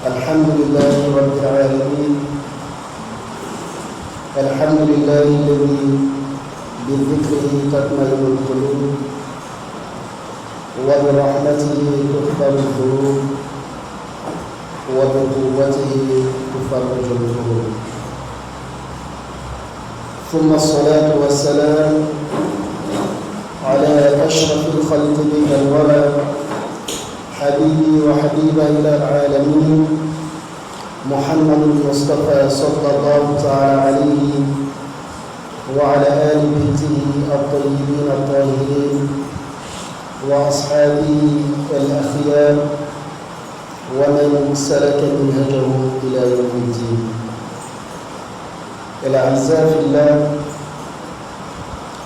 الحمد لله رب العالمين. الحمد لله الذي بذكره تطمئن القلوب وبرحمته تغفر الذنوب وبقوته تفرج الكروب. ثم الصلاة والسلام على أشرف الخلق من الورى حبيبي وحبيب إلى العالمين محمد المصطفى صلى الله تعالى عليه وعلى آل بيته الطيبين الطاهرين وأصحابه الأخيار ومن سلك منهجه إلى يوم الدين. الأعزاء في الله،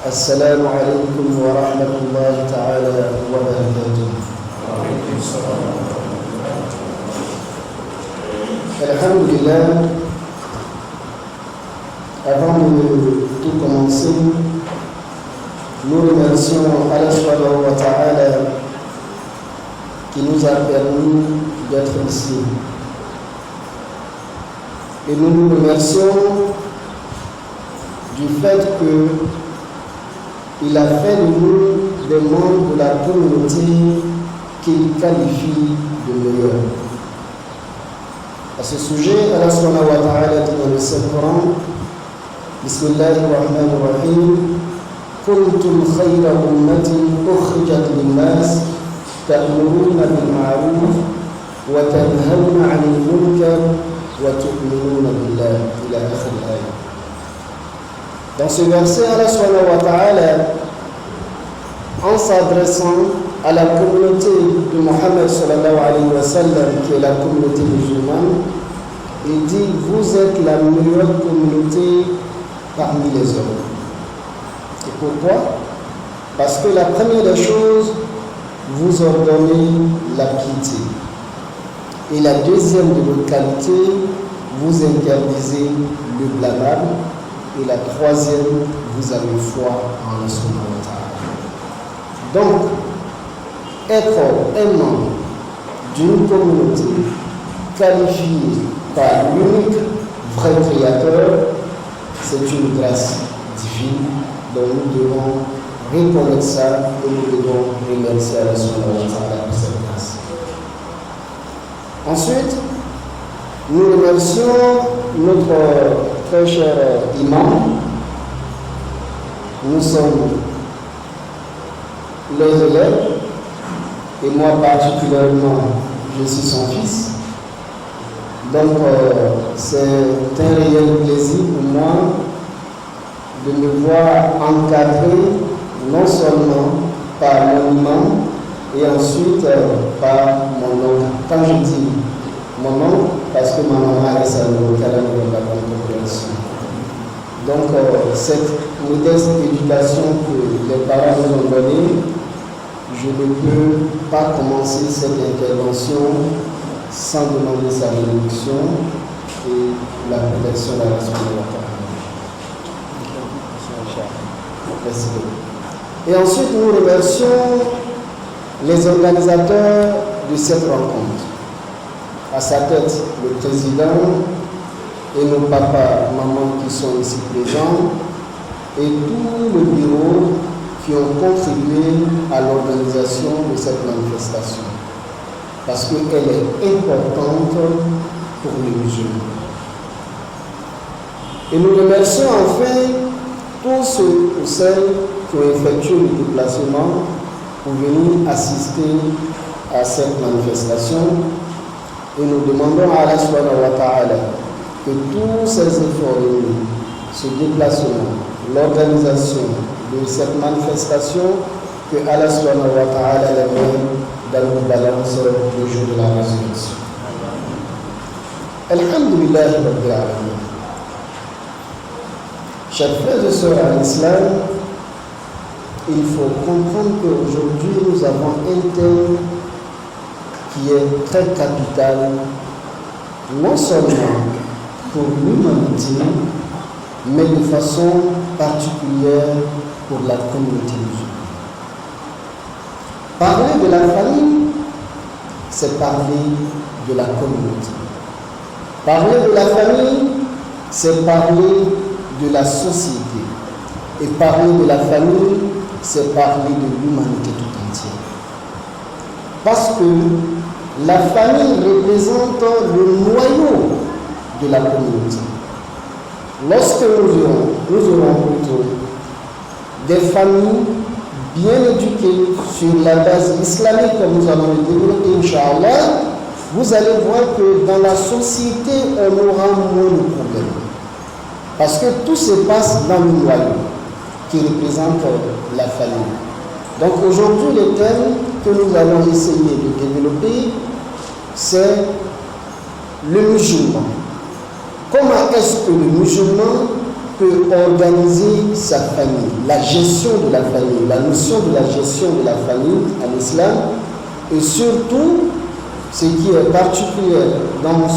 السلام عليكم ورحمة الله تعالى وبركاته. Alhamdulillah, avant de tout commencer, nous remercions Allah subhanahu wa ta'ala qui nous a permis d'être ici. Et nous nous remercions du fait qu'il a fait de nous des membres de la communauté qu'il qualifie de meilleur. À ce sujet, Allah subhanahu wa ta'ala dit dans le Saint-Coran, Bismillahirrahmanirrahim, Kuntum khayra ummatin ukhrijat lin-nas ta'muruna bil ma'ruf wa tanhawna 'anil munkar wa tu'minuna billah ila akhir al-ayah. Dans ce verset, Allah subhanahu wa ta'ala, en s'adressant à la communauté de Mohammed sallallahu alayhi wa sallam, qui est la communauté musulmane, il dit: vous êtes la meilleure communauté parmi les hommes. Et pourquoi? Parce que la première des choses, vous ordonnez la piété. Et la deuxième de vos qualités, vous interdisez le blâmable. Et la troisième, vous avez foi en Allah subhanahu wa ta'ala. Donc, être un membre d'une communauté qualifiée par l'unique vrai créateur, c'est une grâce divine dont nous devons reconnaître ça et nous devons remercier Allah subhanahu wa ta'ala pour cette grâce. Ensuite, nous remercions notre très cher imam. Nous sommes les élèves. Et moi particulièrement, je suis son fils. Donc c'est un réel plaisir pour moi de me voir encadré non seulement par mon imam et ensuite par mon oncle. Quand je dis mon oncle, parce que ma maman est sa locale de la congrégation. Donc cette modeste éducation que les parents nous ont donnée, je ne peux pas commencer cette intervention sans demander sa bénédiction et la protection de la subhanahu wa ta'ala. Et ensuite, nous remercions les organisateurs de cette rencontre. À sa tête, le président et nos papas, mamans qui sont ici présents et tout le bureau qui ont contribué à l'organisation de cette manifestation, parce qu'elle est importante pour les musulmans. Et nous remercions enfin tous ceux ou celles qui ont effectué le déplacement pour venir assister à cette manifestation. Et nous demandons à Allah subhanahu wa ta'ala que tous ces efforts réunis, ce déplacement, l'organisation de cette manifestation, que Allah subhanahu wa ta'ala les mène dans nos balances le jour de la résurrection. Alhamdulillah rabbil alamin. Chers frères et sœurs en islam, il faut comprendre qu'aujourd'hui nous avons un thème qui est très capital, non seulement pour l'humanité, mais de façon particulière pour la communauté musulmane. Parler de la famille, c'est parler de la communauté. Parler de la famille, c'est parler de la société. Et parler de la famille, c'est parler de l'humanité tout entière. Parce que la famille représente le noyau de la communauté. Lorsque nous aurons plutôt des familles bien éduquées sur la base islamique, comme nous allons le développer, Inch'Allah, vous allez voir que dans la société, on aura moins de problèmes. Parce que tout se passe dans le noyau qui représente la famille. Donc aujourd'hui, le thème que nous allons essayer de développer, c'est le musulman. Comment est-ce que le musulman peut organiser sa famille, la gestion de la famille, la notion de la gestion de la famille en islam, et surtout, ce qui est particulier dans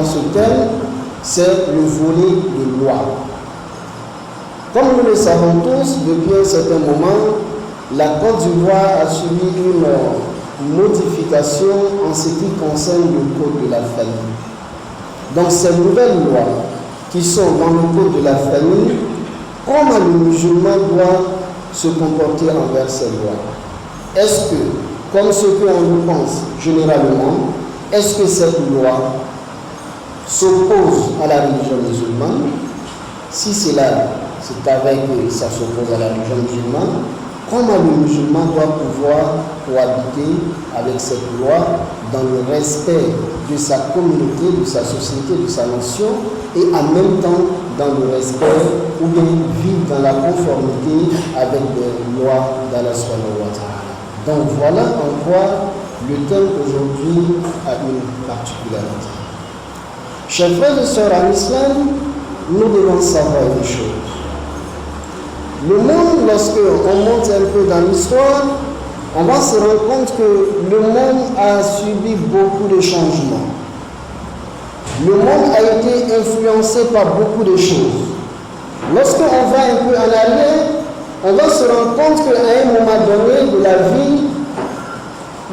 ce thème, c'est le volet de loi. Comme nous le savons tous, depuis un certain moment, la Côte d'Ivoire a subi une modification en ce qui concerne le code de la famille. Donc ces nouvelles lois qui sont dans le code de la famille, comment le musulman doit se comporter envers ces lois? Est-ce que, comme ce qu'on nous pense généralement, est-ce que cette loi s'oppose à la religion musulmane? Si c'est avec ça s'oppose à la religion musulmane, comment le musulman doit pouvoir cohabiter avec cette loi dans le respect de sa communauté, de sa société, de sa nation, et en même temps dans le respect ou bien vivre dans la conformité avec les lois d'Allah subhanahu wa ta'ala. Donc voilà en quoi le thème aujourd'hui a une particularité. Chers frères et sœurs en islam, nous devons savoir une chose. Le monde, lorsque on monte un peu dans l'histoire, on va se rendre compte que le monde a subi beaucoup de changements. Le monde a été influencé par beaucoup de choses. Lorsqu'on va un peu en arrière, on va se rendre compte qu'à un moment donné de la vie,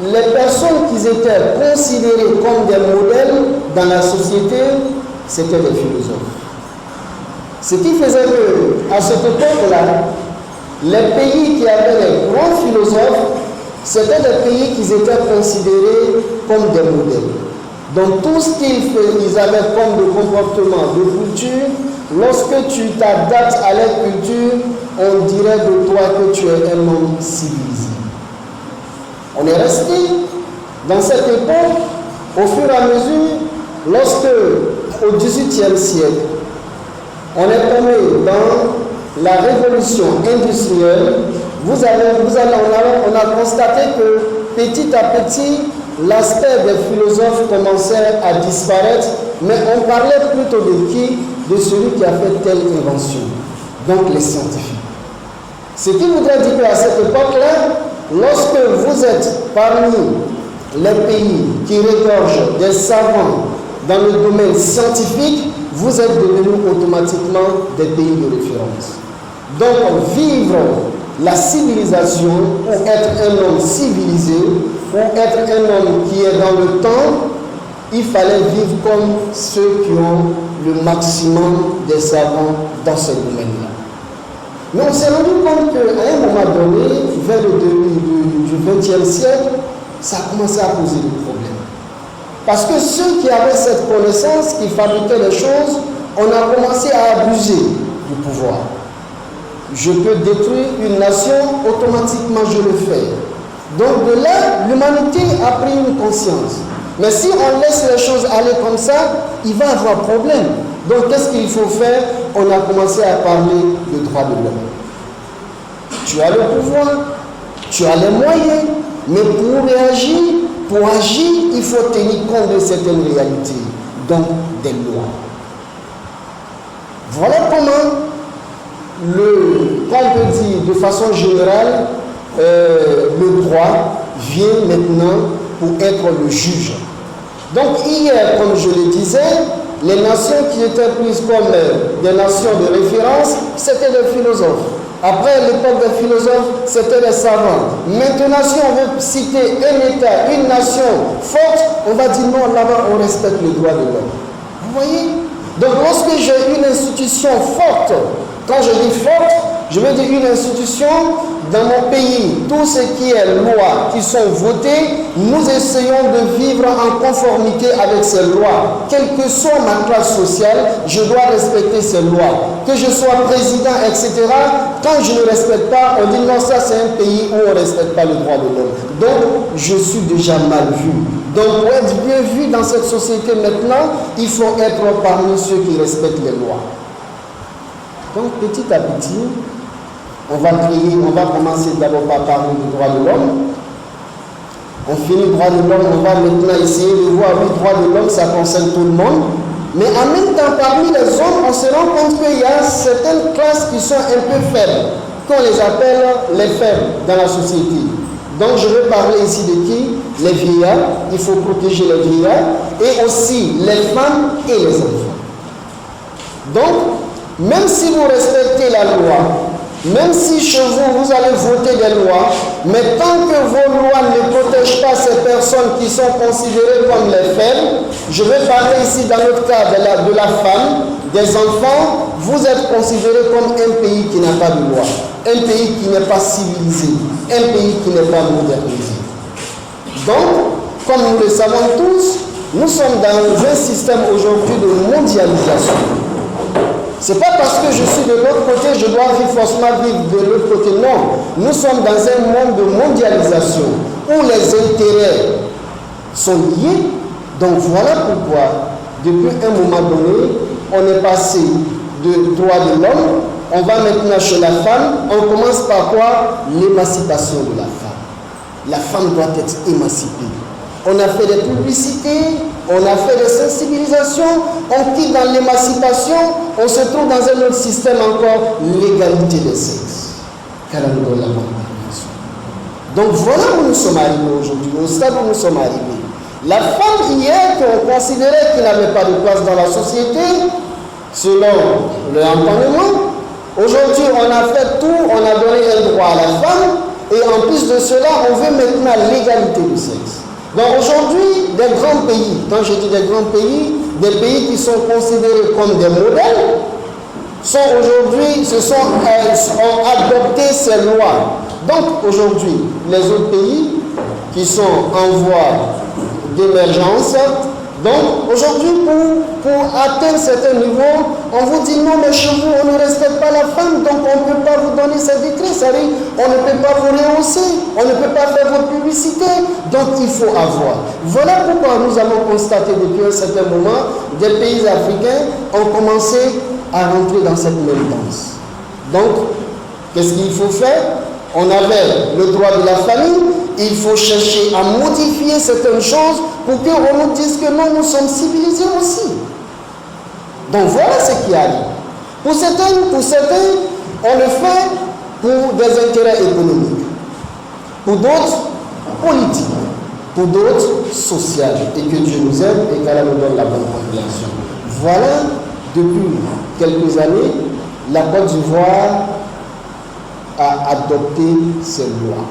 les personnes qui étaient considérées comme des modèles dans la société, c'était des philosophes. Ce qui faisait qu'à cette époque-là, les pays qui avaient les grands philosophes, c'était des pays qui étaient considérés comme des modèles. Donc tout ce qu'ils avaient comme de comportement, de culture, lorsque tu t'adaptes à leur culture, on dirait de toi que tu es un homme civilisé. On est resté dans cette époque, au fur et à mesure, lorsque au XVIIIe siècle, on est tombé dans la révolution industrielle, on a constaté que petit à petit, l'aspect des philosophes commençait à disparaître, mais on parlait plutôt de qui? De celui qui a fait telle invention, donc les scientifiques. Ce qui voudrait dire qu'à cette époque-là, lorsque vous êtes parmi les pays qui regorgent des savants dans le domaine scientifique, vous êtes devenus automatiquement des pays de référence. Donc, vivre la civilisation, ou être un homme civilisé, ou être un homme qui est dans le temps, il fallait vivre comme ceux qui ont le maximum des savants dans ce domaine-là. Mais on s'est rendu compte qu'à un moment donné, vers le début du XXe siècle, ça a commencé à poser des problèmes. Parce que ceux qui avaient cette connaissance, qui fabriquaient les choses, on a commencé à abuser du pouvoir. Je peux détruire une nation, automatiquement je le fais. Donc de là, l'humanité a pris une conscience. Mais si on laisse les choses aller comme ça, il va y avoir problème. Donc qu'est-ce qu'il faut faire? On a commencé à parler de droits de l'homme. Tu as le pouvoir, tu as les moyens, mais pour agir, il faut tenir compte de certaines réalités, donc des lois. Voilà comment on peut dire de façon générale, le droit vient maintenant pour être le juge. Donc hier, comme je le disais, les nations qui étaient prises comme des nations de référence, c'était des philosophes. Après l'époque des philosophes, c'était des savants. Maintenant, si on veut citer un État, une nation forte, on va dire non, là-bas on respecte les droits de l'homme. voyez? Donc lorsque j'ai une institution forte, quand je dis forte, je veux dire une institution dans mon pays, tout ce qui est loi, qui sont votées, nous essayons de vivre en conformité avec ces lois. Quelle que soit ma classe sociale, je dois respecter ces lois. Que je sois président, etc., quand je ne respecte pas, on dit non, ça c'est un pays où on ne respecte pas le droit de l'homme. Donc, je suis déjà mal vu. Donc, pour être bien vu dans cette société maintenant, il faut être parmi ceux qui respectent les lois. Donc, petit à petit, on va commencer d'abord par parler du droit de l'homme. On finit le droit de l'homme, on va maintenant essayer de voir, oui, le droit de l'homme, ça concerne tout le monde. Mais en même temps, parmi les hommes, on se rend compte qu'il y a certaines classes qui sont un peu faibles, qu'on les appelle les faibles dans la société. Donc, je vais parler ici de qui? Les vieillards, il faut protéger les vieillards, et aussi les femmes et les enfants. Donc, même si vous respectez la loi, même si chez vous, vous allez voter des lois, mais tant que vos lois ne protègent pas ces personnes qui sont considérées comme les faibles, je vais parler ici dans notre cas de la femme, des enfants, vous êtes considérés comme un pays qui n'a pas de loi, un pays qui n'est pas civilisé, un pays qui n'est pas modernisé. Donc, comme nous le savons tous, nous sommes dans un système aujourd'hui de mondialisation. C'est pas parce que je suis de l'autre côté, je dois forcément vivre de l'autre côté. Non, nous sommes dans un monde de mondialisation où les intérêts sont liés. Donc voilà pourquoi, depuis un moment donné, on est passé de droit de l'homme, on va maintenant chez la femme, on commence par quoi? L'émancipation de la femme. La femme doit être émancipée. On a fait des publicités, on a fait des sensibilisations, on quitte dans l'émancipation, on se trouve dans un autre système encore, l'égalité des sexes. Donc voilà où nous sommes arrivés aujourd'hui, au stade où nous sommes arrivés. La femme hier qu'on considérait qu'il n'avait pas de place dans la société, selon le entendement, aujourd'hui on a fait tout, on a donné un droit à la femme, et en plus de cela, on veut maintenant l'égalité du sexe. Donc aujourd'hui, des grands pays, quand je dis des grands pays, des pays qui sont considérés comme des modèles, sont aujourd'hui, ont adopté ces lois. Donc aujourd'hui, les autres pays qui sont en voie d'émergence, donc aujourd'hui, pour atteindre certains niveaux, on vous dit non, mais chez vous, on ne respecte pas la femme, donc on ne peut pas vous donner ces décrets, c'est-à-dire on ne peut pas vous rehausser, on ne peut pas faire votre publicité, donc il faut avoir. Voilà pourquoi nous avons constaté depuis un certain moment, des pays africains ont commencé à rentrer dans cette même danse. Donc, qu'est-ce qu'il faut faire? On avait le droit de la famille, il faut chercher à modifier certaines choses pour qu'on nous dise que non, nous sommes civilisés aussi. Donc voilà ce qui arrive. Pour certains, on le fait pour des intérêts économiques, pour d'autres politiques, pour d'autres sociaux, et que Dieu nous aide et qu'Allah nous donne la bonne compréhension. Voilà, depuis quelques années, la Côte d'Ivoire a adopté ces lois.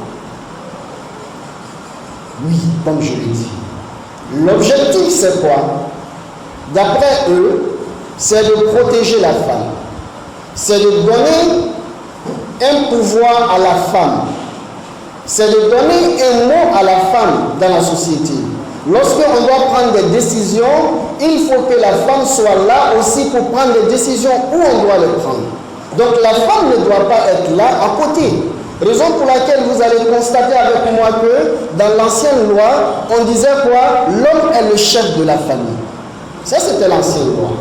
Oui, comme je l'ai dit. L'objectif, c'est quoi? D'après eux, c'est de protéger la femme. C'est de donner un pouvoir à la femme. C'est de donner un mot à la femme dans la société. Lorsqu'on doit prendre des décisions, il faut que la femme soit là aussi pour prendre des décisions où on doit les prendre. Donc la femme ne doit pas être là à côté. Raison pour laquelle vous allez constater avec moi que dans l'ancienne loi, on disait quoi? L'homme est le chef de la famille. Ça, c'était l'ancienne loi.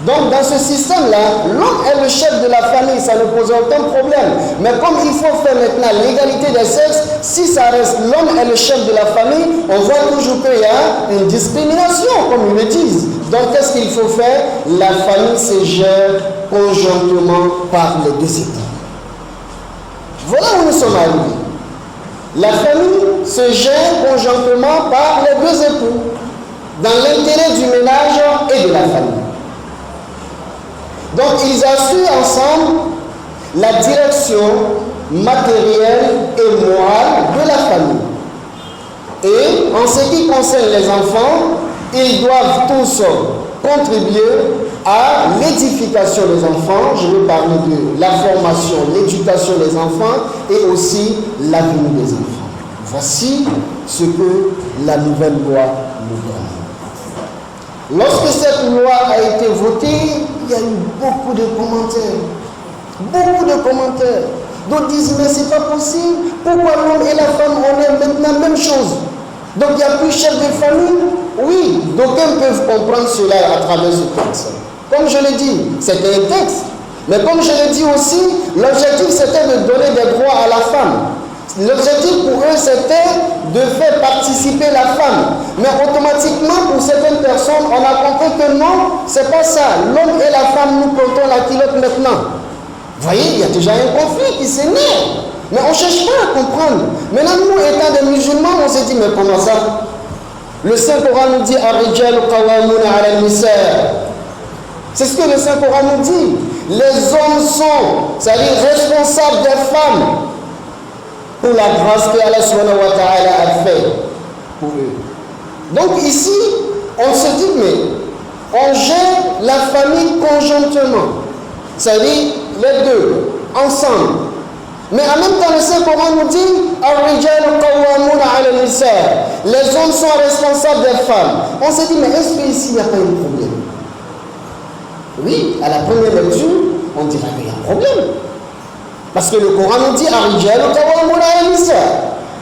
Donc dans ce système-là, l'homme est le chef de la famille, ça ne pose aucun problème. Mais comme il faut faire maintenant l'égalité des sexes, si ça reste l'homme est le chef de la famille, on voit toujours qu'il y a une discrimination, comme ils le disent. Donc qu'est-ce qu'il faut faire? La famille se gère conjointement par les deux états. Voilà où nous sommes arrivés. La famille se gère conjointement par les deux époux, dans l'intérêt du ménage et de la famille. Donc ils assurent ensemble la direction matérielle et morale de la famille. Et en ce qui concerne les enfants, ils doivent tous contribuer à l'édification des enfants. Je vais parler de la formation, l'éducation des enfants et aussi l'avenir des enfants. Voici ce que la nouvelle loi nous donne. Lorsque cette loi a été votée, il y a eu beaucoup de commentaires. Beaucoup de commentaires. D'autres disent, mais c'est pas possible. Pourquoi l'homme et la femme, on est maintenant la même chose? Donc il n'y a plus chef de famille? Oui, d'aucuns peuvent comprendre cela à travers ce texte. Comme je l'ai dit, c'était un texte. Mais comme je l'ai dit aussi, l'objectif c'était de donner des droits à la femme. L'objectif pour eux c'était de faire participer la femme. Mais automatiquement pour certaines personnes, on a compris que non, c'est pas ça. L'homme et la femme, nous portons la culotte maintenant. Vous voyez, il y a déjà un conflit qui s'est né. Mais on ne cherche pas à comprendre. Maintenant, nous, étant des musulmans, on s'est dit, mais comment ça? Le Saint-Coran nous dit, c'est ce que le Saint-Coran nous dit. Les hommes sont, c'est-à-dire responsables des femmes pour la grâce que Allah subhanahu wa ta'ala a fait pour eux. Donc ici, on se dit, mais on gère la famille conjointement. C'est-à-dire les deux, ensemble. Mais en même temps, le Saint-Coran nous dit les hommes sont responsables des femmes. On s'est dit, mais est-ce qu'ici il n'y a pas de problème? Oui, à la première lecture, on dirait qu'il y a un problème. Parce que le Coran nous dit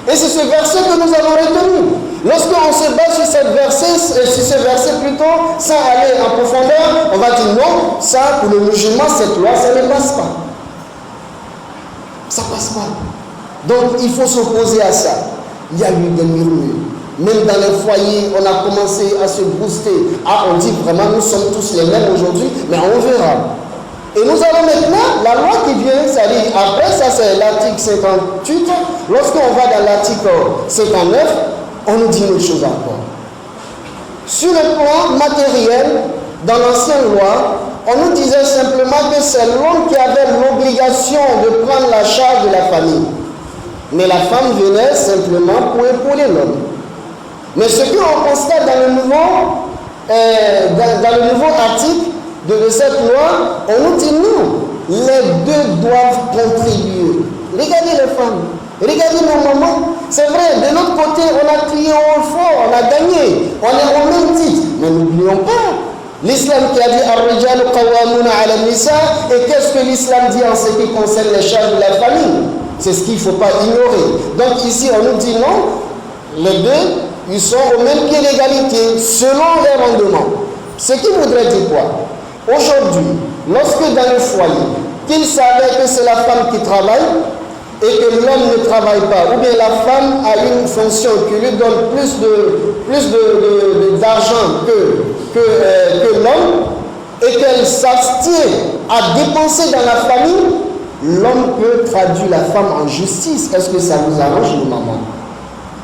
et c'est ce verset que nous avons retenu. Lorsqu'on se base sur ce verset plutôt, sans aller en profondeur, on va dire non, ça pour le musulman, cette loi, ça ne passe pas. Ça passe pas. Donc il faut s'opposer à ça. Il y a eu des murmures. Même dans les foyers, on a commencé à se booster. Ah, on dit vraiment, nous sommes tous les mêmes aujourd'hui, mais on verra. Et nous avons maintenant la loi qui vient, c'est-à-dire après, ça c'est l'article 58. Lorsqu'on va dans l'article 59, on nous dit une autre chose encore. Sur le plan matériel, dans l'ancienne loi, on nous disait simplement que c'est l'homme qui avait l'obligation de prendre la charge de la famille. Mais la femme venait simplement pour épauler l'homme. Mais ce qu'on constate dans le nouveau article de cette loi, on nous dit non, les deux doivent contribuer. Regardez les femmes, regardez nos mamans. C'est vrai, de l'autre côté, on a crié au fort, on a gagné, on est au même titre. Mais n'oublions pas, l'islam qui a dit Ar-Rijal Qawwamuna 'ala an-Nisa, et qu'est-ce que l'islam dit en ce qui concerne les charges de la famille? C'est ce qu'il ne faut pas ignorer. Donc ici, on nous dit non, les deux, ils sont au même pied d'égalité, selon les rendements. Ce qui voudrait dire quoi? Aujourd'hui, lorsque dans le foyer, qu'il savait que c'est la femme qui travaille et que l'homme ne travaille pas, ou bien la femme a une fonction qui lui donne plus d'argent que l'homme, et qu'elle s'abstient à dépenser dans la famille, l'homme peut traduire la femme en justice. Est-ce que ça vous arrange, maman?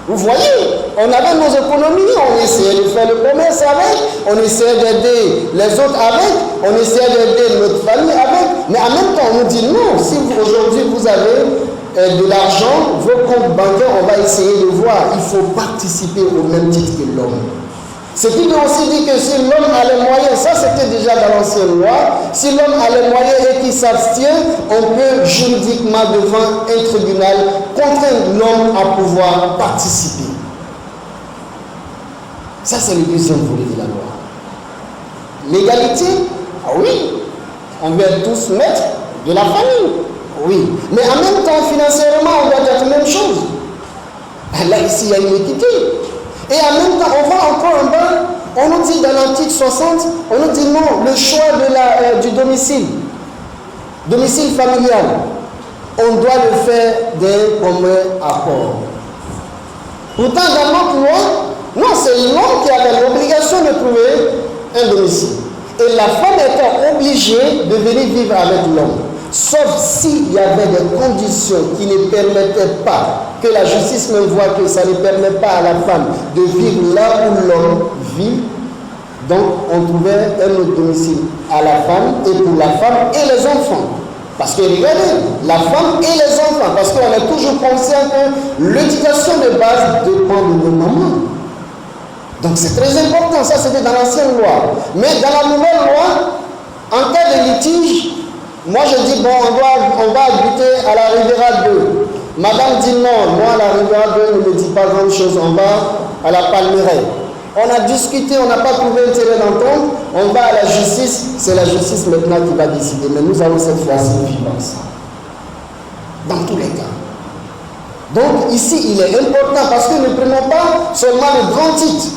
Vous voyez, on avait nos économies, on essayait de faire le commerce avec, on essayait d'aider les autres avec, on essayait d'aider notre famille avec, mais en même temps on nous dit non, si aujourd'hui vous avez de l'argent, vos comptes bancaires, on va essayer de voir, il faut participer au même titre que l'homme. Ce qui veut aussi dire que si l'homme a les moyens, ça c'était déjà dans l'ancienne loi, si l'homme a les moyens et qu'il s'abstient, on peut juridiquement devant un tribunal contraindre l'homme à pouvoir participer. Ça c'est le deuxième volet de la loi. L'égalité, ah oui, on veut être tous maîtres de la famille, oui, mais en même temps financièrement on doit être la même chose. Là ici il y a une équité. Et en même temps, on va encore en bas, on nous dit dans l'article 60, on nous dit non, le choix du domicile familial, on doit le faire d'un commun accord. Pourtant, dans notre loi, non, c'est l'homme qui avait l'obligation de trouver un domicile. Et la femme était obligée de venir vivre avec l'homme. Sauf s'il y avait des conditions qui ne permettaient pas, que la justice même voit que ça ne permet pas à la femme de vivre là où l'homme vit, donc on trouvait un autre domicile à la femme et pour la femme et les enfants. Parce que regardez, la femme et les enfants, parce qu'on est toujours conscient que l'éducation de base dépend de nos mamans. Donc c'est très important, ça c'était dans l'ancienne loi. Mais dans la nouvelle loi, en cas de litige, moi je dis bon, on va habiter à la Riviera 2. Madame dit non, moi la Riviera 2 ne me dit pas grand chose, on va à la Palmeraie. On a discuté, on n'a pas trouvé un terrain d'entente, on va à la justice, c'est la justice maintenant qui va décider. Mais nous allons cette fois-ci vivre ensemble. Dans tous les cas. Donc ici, il est important parce que ne prenons pas seulement le grand titre.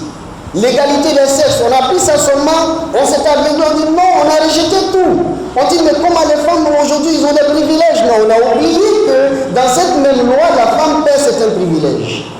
L'égalité des sexes, on a pris ça seulement, on s'est aveuglé, on dit non, on a rejeté tout. On dit mais comment les femmes aujourd'hui, ils ont des privilèges? Non, on a oublié que dans cette même loi, la femme perd certains privilèges,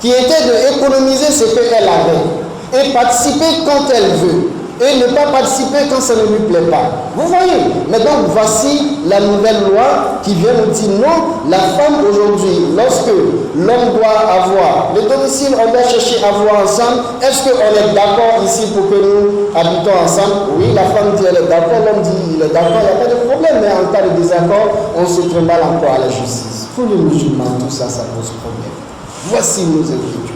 qui était d'économiser ce qu'elle avait et participer quand elle veut. Et ne pas participer quand ça ne lui plaît pas. Vous voyez? Mais donc voici la nouvelle loi qui vient nous dire non, la femme aujourd'hui, lorsque l'homme doit avoir le domicile, on doit chercher à voir ensemble. Est-ce qu'on est d'accord ici pour que nous habitons ensemble? Oui, la femme dit elle est d'accord, l'homme dit il est d'accord, il n'y a pas de problème. Mais en cas de désaccord, on se trimballe encore à la justice. Pour les musulmans, tout ça, ça pose problème. Voici nos écritures.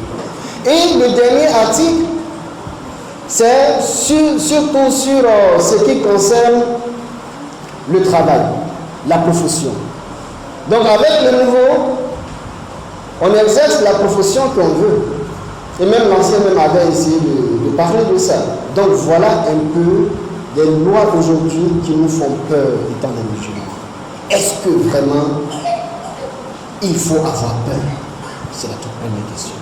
Et le dernier article, c'est surtout sur ce qui concerne le travail, la profession. Donc avec le nouveau, on exerce la profession qu'on veut. Et même l'ancien même avait essayé de parler de ça. Donc voilà un peu des lois aujourd'hui qui nous font peur étant des musulmans. Est-ce que vraiment il faut avoir peur? C'est la toute première question.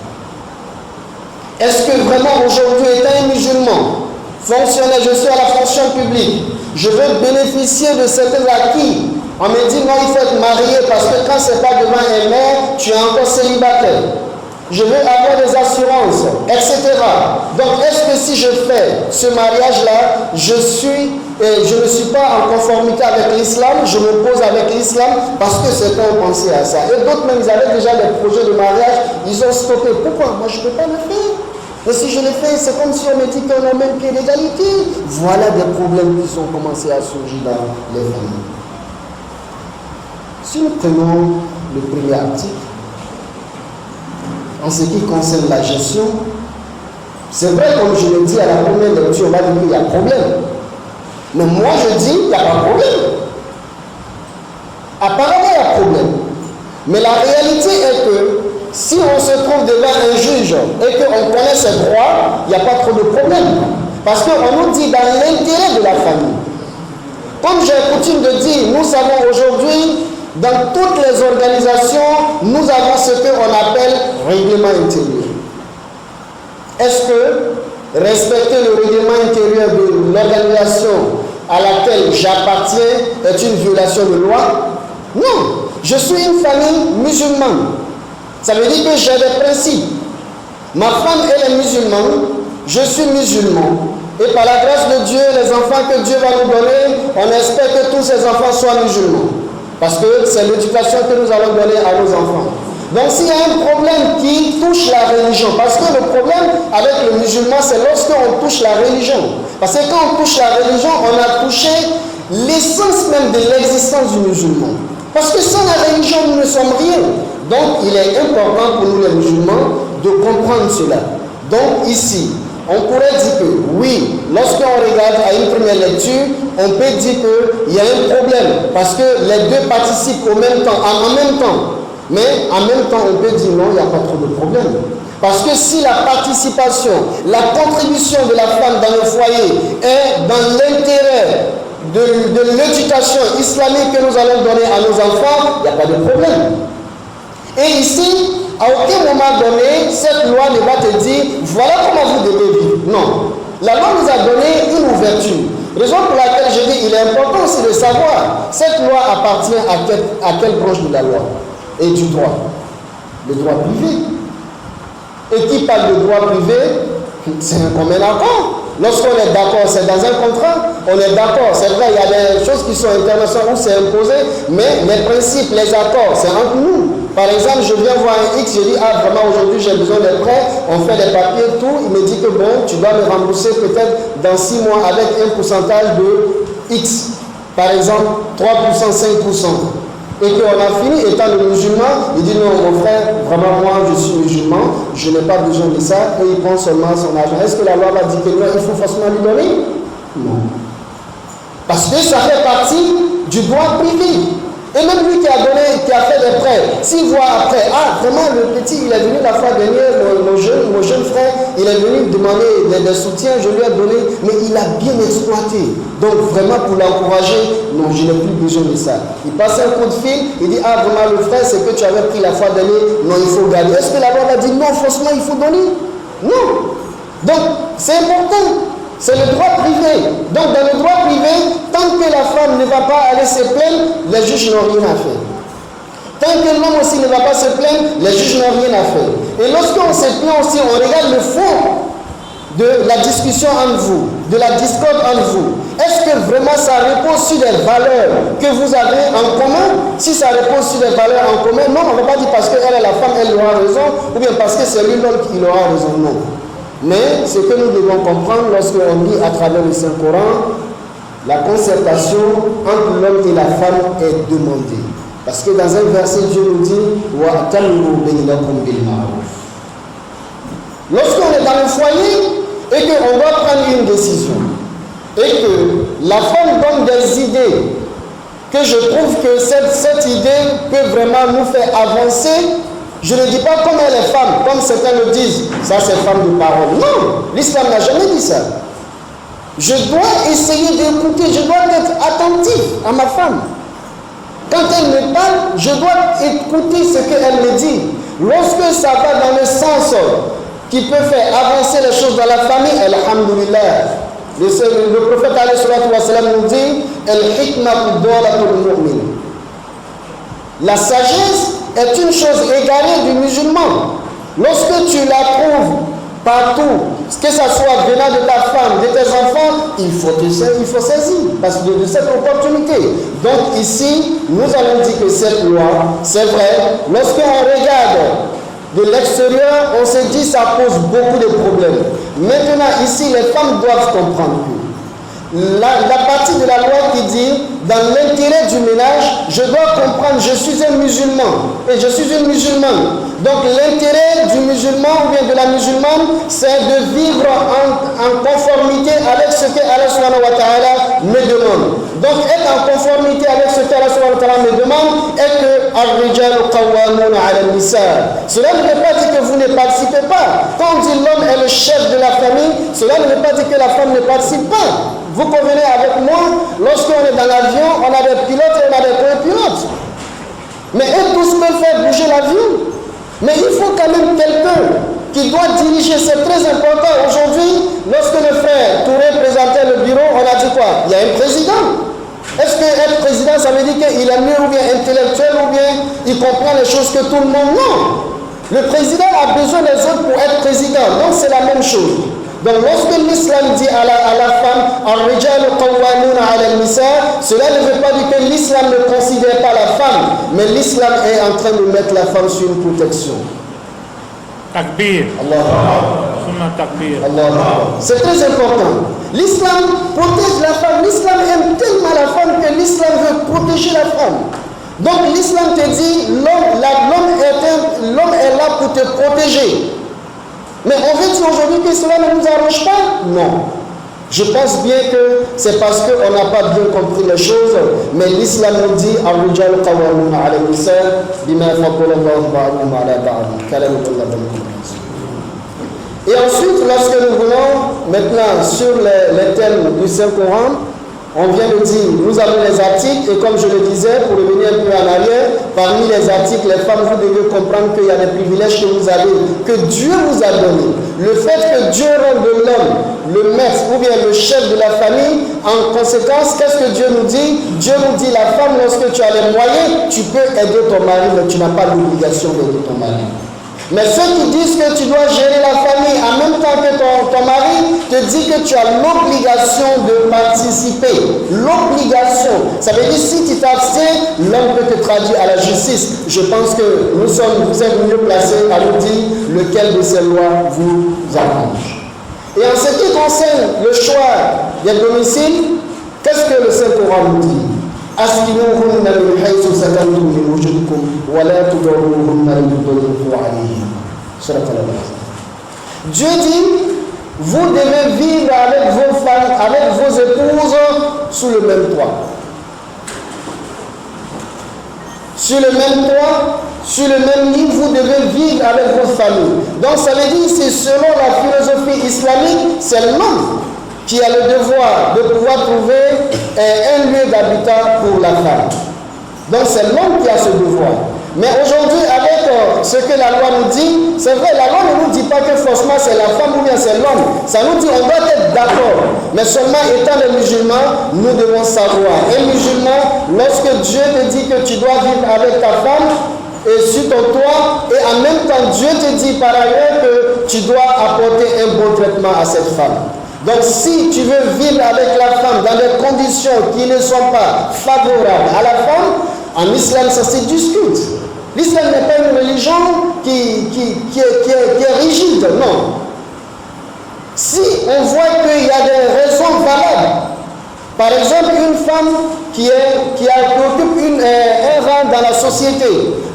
Est-ce que vraiment aujourd'hui, étant un musulman, fonctionnaire, je suis à la fonction publique, je veux bénéficier de certains acquis? On me dit non, il faut être marié parce que quand c'est pas devant un maire, tu es encore célibataire. Je veux avoir des assurances, etc. Donc est-ce que si je fais ce mariage-là, je ne suis pas en conformité avec l'islam, je m'oppose avec l'islam parce que certains ont pensé à ça. Et d'autres même, ils avaient déjà des projets de mariage, ils ont stoppé. Pourquoi? Moi, je ne peux pas le faire. Et si je le fais, c'est comme si on me dit qu'on a le même pied d'égalité. Voilà des problèmes qui ont commencé à surgir dans les familles. Si nous prenons le premier article, en ce qui concerne la gestion, c'est vrai, comme je l'ai dit à la première lecture, on va dire qu'il y a problème. Mais moi je dis qu'il n'y a pas de problème. Apparemment il y a problème. Mais la réalité est que si on se trouve devant un juge et qu'on connaît ses droits, il n'y a pas trop de problème. Parce qu'on nous dit dans l'intérêt de la famille. Comme j'ai coutume de dire, nous savons aujourd'hui, dans toutes les organisations, nous avons ce qu'on appelle règlement intérieur. Est-ce que respecter le règlement intérieur de l'organisation à laquelle j'appartiens est une violation de loi? Non. Je suis une famille musulmane. Ça veut dire que j'ai des principes. Ma femme, elle est musulmane, je suis musulman. Et par la grâce de Dieu, les enfants que Dieu va nous donner, on espère que tous ces enfants soient musulmans. Parce que c'est l'éducation que nous allons donner à nos enfants. Donc s'il y a un problème qui touche la religion, parce que le problème avec le musulman, c'est lorsqu'on touche la religion. Parce que quand on touche la religion, on a touché l'essence même de l'existence du musulman. Parce que sans la religion, nous ne sommes rien. Donc il est important pour nous les musulmans de comprendre cela. Donc ici, on pourrait dire que oui, lorsqu'on regarde à une première lecture, on peut dire qu'il y a un problème parce que les deux participent au même temps, en même temps. Mais en même temps, on peut dire non, il n'y a pas trop de problème. Parce que si la participation, la contribution de la femme dans le foyer est dans l'intérêt de l'éducation islamique que nous allons donner à nos enfants, il n'y a pas de problème. Et ici, à aucun moment donné, cette loi ne va te dire voilà comment vous devez vivre. Non. La loi nous a donné une ouverture. Raison pour laquelle je dis il est important aussi de savoir cette loi appartient à quelle branche de la loi et du droit. Le droit privé. Et qui parle de droit privé, c'est un commun accord. Lorsqu'on est d'accord, c'est dans un contrat, on est d'accord. C'est vrai, il y a des choses qui sont internationales où c'est imposé, mais les principes, les accords, c'est entre nous. Par exemple, je viens voir un X, je dis, ah vraiment aujourd'hui j'ai besoin de prêts, on fait des papiers, tout, il me dit que bon, tu dois me rembourser peut-être dans 6 mois avec un pourcentage de X. Par exemple, 3%, 5%. et qu'on a fini étant le musulman, il dit non mon frère, vraiment moi je suis musulman, je n'ai pas besoin de ça, et il prend seulement son argent. Est-ce que la loi va dire que non, il faut forcément lui donner? Non. Parce que ça fait partie du droit privé. Et même lui qui a fait des prêts, s'il voit après, ah vraiment le petit, il est venu la fois dernière, mon jeune frère, il est venu demander des soutiens, je lui ai donné, mais il a bien exploité. Donc vraiment pour l'encourager, non, je n'ai plus besoin de ça. Il passe un coup de fil, il dit, ah vraiment le frère, c'est que tu avais pris la fois dernière, non, il faut garder. Est-ce que la loi va dire, non, forcément il faut donner? Non. Donc c'est important. C'est le droit privé. Donc dans le droit privé, tant que la femme ne va pas aller se plaindre, les juges n'ont rien à faire. Tant que l'homme aussi ne va pas se plaindre, les juges n'ont rien à faire. Et lorsqu'on se plaint aussi, on regarde le fond de la discussion entre vous, de la discorde entre vous. Est-ce que vraiment ça repose sur des valeurs que vous avez en commun? Si ça repose sur des valeurs en commun, non, on ne va pas dire parce qu'elle est la femme, elle aura raison, ou bien parce que c'est lui l'homme qui aura raison, non. Mais ce que nous devons comprendre lorsqu'on lit à travers le Saint-Coran, la concertation entre l'homme et la femme est demandée. Parce que dans un verset, Dieu nous dit lorsqu'on est dans le foyer et qu'on doit prendre une décision, et que la femme donne des idées, que je trouve que cette idée peut vraiment nous faire avancer. Je ne dis pas comme elle est femme, comme certains le disent, ça c'est femme de parole. Non, l'islam n'a jamais dit ça. Je dois essayer d'écouter, je dois être attentif à ma femme. Quand elle me parle, je dois écouter ce qu'elle me dit. Lorsque ça va dans le sens qui peut faire avancer les choses dans la famille, alhamdulillah. Le prophète alayhi wa sallam nous dit, la sagesse est une chose égarée du musulman. Lorsque tu la trouves partout, que ça soit venant de ta femme, de tes enfants, il faut saisir parce que de cette opportunité. Donc ici, nous allons dire que cette loi, c'est vrai, lorsqu'on regarde de l'extérieur, on se dit que ça pose beaucoup de problèmes. Maintenant, ici, les femmes doivent comprendre que la partie de la loi qui dit, dans l'intérêt du ménage, je dois comprendre, je suis un musulman et je suis une musulmane. Donc l'intérêt du musulman ou bien de la musulmane, c'est de vivre en conformité avec ce que Allah subhanahu wa ta'ala me demande. Donc être en conformité avec ce que Allah subhanahu wa ta'ala me demande est que ar-rijalu qawwamuna 'ala an-nisa. Cela ne veut pas dire que vous ne participez pas. Quand on dit l'homme est le chef de la famille, cela ne veut pas dire que la femme ne participe pas. Vous convenez avec moi, lorsqu'on est dans l'avion, on a des pilotes et on a des copilotes. Mais eux tous peuvent faire bouger l'avion. Mais il faut quand même quelqu'un qui doit diriger, c'est très important. Aujourd'hui, lorsque le frère Touré présentait le bureau, on a dit quoi? Il y a un président. Est-ce que être président, ça veut dire qu'il est mieux ou bien intellectuel ou bien il comprend les choses que tout le monde? Non. Le président a besoin des autres pour être président. Donc c'est la même chose. Donc lorsque l'islam dit à la femme, cela ne veut pas dire que l'islam ne considère pas la femme, mais l'islam est en train de mettre la femme sur une protection. Takbir. Allah. Takbir. Allah. C'est très important. L'islam protège la femme. L'islam aime tellement la femme que l'islam veut protéger la femme. Donc l'islam te dit, l'homme est là pour te protéger. Mais on veut dire aujourd'hui que cela ne nous arrange pas? Non. Je pense bien que c'est parce qu'on n'a pas bien compris les choses, mais l'islam nous dit ar-rijalu qawwamuna 'ala an-nisa bima faddala Allahu ba'dahum 'ala ba'd. Et ensuite, lorsque nous venons maintenant sur les thèmes du Saint-Coran, on vient de dire, nous avons les articles, et comme je le disais, pour revenir un peu en arrière, parmi les articles, les femmes, vous devez comprendre qu'il y a des privilèges que vous avez, que Dieu vous a donnés. Le fait que Dieu rende l'homme le maître ou bien le chef de la famille, en conséquence, qu'est-ce que Dieu nous dit? Dieu nous dit, la femme, lorsque tu as les moyens, tu peux aider ton mari, mais tu n'as pas l'obligation d'aider ton mari. Mais ceux qui disent que tu dois gérer la famille en même temps que ton mari te dit que tu as l'obligation de participer. L'obligation. Ça veut dire si tu t'abstiens, l'homme peut te traduire à la justice. Je pense que vous êtes mieux placés à nous dire lequel de ces lois vous arrange. Et en ce qui concerne le choix des domiciles, qu'est-ce que le Saint-Coran nous dit? أسكنوهن من حيث سكنتم من وجدكم ولا تضروهن لتضيقوا عليهن. Surat Al-Baqarah. Dieu dit, vous devez vivre avec vos femmes, avec vos épouses sous le même toit. Sur le même toit, sur le même lit, vous devez vivre avec vos familles. Donc ça veut dire, c'est selon la philosophie islamique, c'est l'homme qui a le devoir de pouvoir trouver un lieu d'habitat pour la femme. Donc c'est l'homme qui a ce devoir. Mais aujourd'hui, avec ce que la loi nous dit, c'est vrai, la loi ne nous dit pas que forcément c'est la femme ou bien c'est l'homme. Ça nous dit on doit être d'accord. Mais seulement étant des musulmans, nous devons savoir. Un musulman, lorsque Dieu te dit que tu dois vivre avec ta femme et sur ton toit, et en même temps Dieu te dit par ailleurs que tu dois apporter un bon traitement à cette femme. Donc si tu veux vivre avec la femme dans des conditions qui ne sont pas favorables à la femme, en islam ça se discute. L'islam n'est pas une religion qui est rigide, non. Si on voit qu'il y a des raisons valables, par exemple une femme qui occupe un rang dans la société,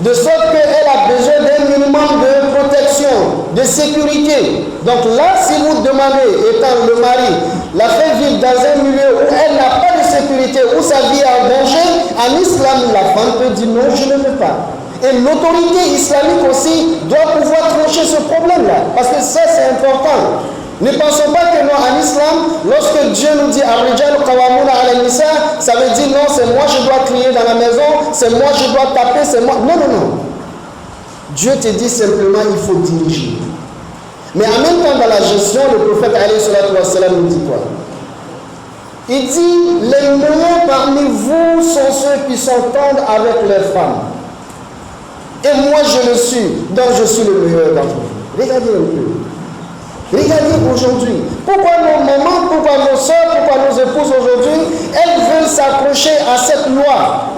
de sorte qu'elle a besoin d'un minimum de protection, de sécurité. Donc là, si vous demandez, étant le mari, la faire vivre dans un milieu où elle n'a pas de sécurité, où sa vie est en danger, en islam, la femme peut dire non, je ne veux pas. Et l'autorité islamique aussi doit pouvoir trancher ce problème-là, parce que ça, c'est important. Ne pensons pas que non, en islam, lorsque Dieu nous dit Ar-Rijal Qawwamuna 'ala an-Nisa, ça veut dire non, c'est moi je dois crier dans la maison, c'est moi je dois taper, c'est moi. Non, non, non. Dieu te dit simplement il faut diriger. Mais en même temps, dans la gestion, le prophète alayhi salatu wa salam nous dit quoi? Il dit les meilleurs parmi vous sont ceux qui s'entendent avec les femmes. Et moi je le suis, donc je suis le meilleur d'entre vous. Regardez un peu. Regardez aujourd'hui, pourquoi nos mamans, pourquoi nos soeurs, pourquoi nos épouses aujourd'hui, elles veulent s'accrocher à cette loi.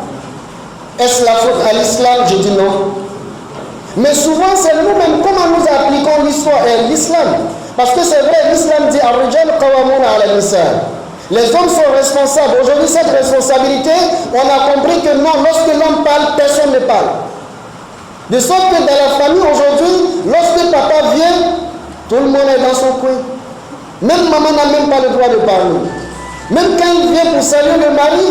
Est-ce la faute à l'islam? Je dis non. Mais souvent, c'est nous-mêmes, comment nous appliquons l'islam. Parce que c'est vrai, l'islam dit Ar-Rijal Qawwamuna 'ala an-Nisa. Les hommes sont responsables. Aujourd'hui, cette responsabilité, on a compris que non, lorsque l'homme parle, personne ne parle. De sorte que dans la famille aujourd'hui, lorsque papa vient, tout le monde est dans son coin. Même maman n'a même pas le droit de parler. Même quand il vient pour saluer le mari,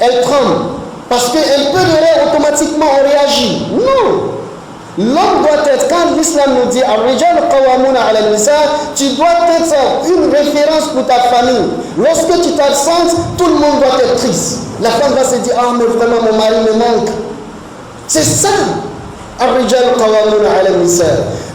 elle tremble. Parce qu'elle peut rire automatiquement, on réagit. Non. L'homme doit être, quand l'islam nous dit Ar-Rijal Qawwamuna 'ala an-Nisa, tu dois être une référence pour ta famille. Lorsque tu t'absentes, tout le monde doit être triste. La femme va se dire ah mais vraiment mon mari me manque. C'est ça. Ar-Rijal Qawwamuna 'ala an-Nisa.